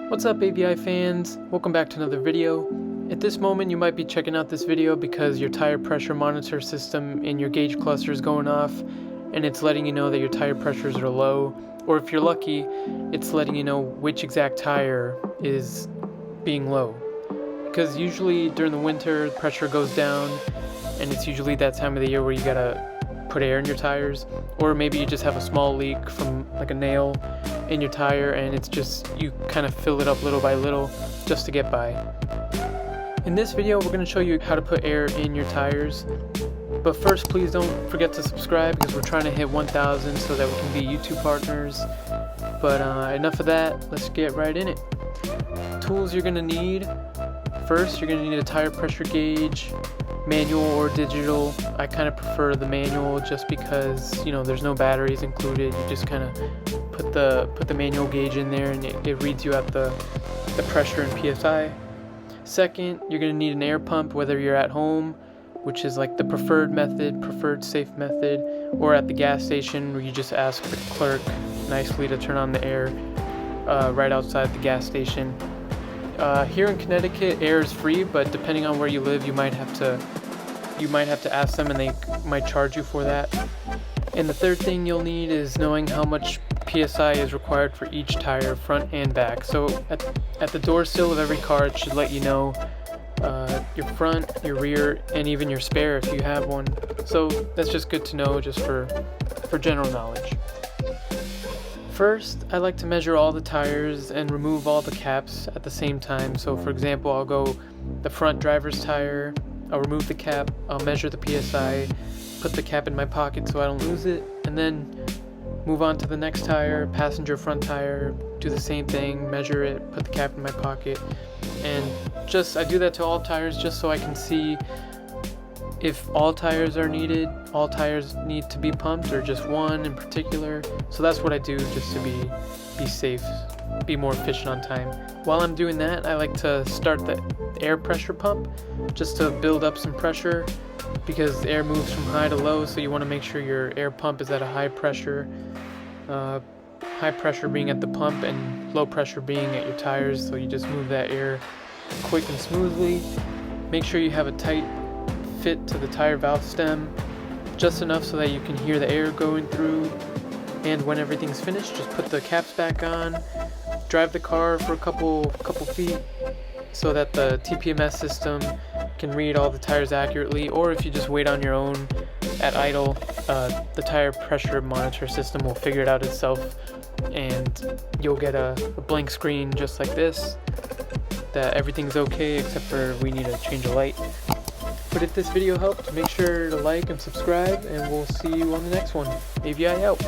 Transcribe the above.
What's up, AVI fans? Welcome back to another video. At this moment you might be checking out this video because your tire pressure monitor system in your gauge cluster is going off and it's letting you know that your tire pressures are low, or if you're lucky, it's letting you know which exact tire is being low. Because usually during the winter pressure goes down and it's usually that time of the year where you gotta put air in your tires, or maybe you just have a small leak from like a nail in your tire and it's just you kind of fill it up little by little just to get by. In this video we're going to show you how to put air in your tires, but first please don't forget to subscribe because we're trying to hit 1,000 so that we can be YouTube partners. But enough of that, let's get right in it. Tools you're going to need: first you're going to need a tire pressure gauge, manual or digital. I kind of prefer the manual just because, you know, there's no batteries included. You just kind of put the manual gauge in there and it reads you out the pressure and PSI. Second, you're going to need an air pump, whether you're at home, which is like the preferred safe method, or at the gas station where you just ask the clerk nicely to turn on the air right outside the gas station. Here in Connecticut, air is free, but depending on where you live, you might have to ask them and they might charge you for that. And the third thing you'll need is knowing how much PSI is required for each tire, front and back. So at the door sill of every car, it should let you know your front, your rear, and even your spare if you have one. So that's just good to know, just for general knowledge. First, I like to measure all the tires and remove all the caps at the same time. So for example, I'll go the front driver's tire, I'll remove the cap, I'll measure the PSI, put the cap in my pocket so I don't lose it, and then move on to the next tire, passenger front tire, do the same thing, measure it, put the cap in my pocket, and I do that to all tires just so I can see if all tires are needed, all tires need to be pumped, or just one in particular. So that's what I do just to be safe, be more efficient on time. While I'm doing that, I like to start the air pressure pump just to build up some pressure, because air moves from high to low, so you want to make sure your air pump is at a high pressure being at the pump and low pressure being at your tires, so you just move that air quick and smoothly. Make sure you have a tight fit to the tire valve stem, just enough so that you can hear the air going through. And when everything's finished, just put the caps back on, drive the car for a couple feet so that the TPMS system can read all the tires accurately, or if you just wait on your own at idle, the tire pressure monitor system will figure it out itself and you'll get a blank screen just like this that everything's okay except for we need to change a light. But if this video helped, make sure to like and subscribe, and we'll see you on the next one. AVI out.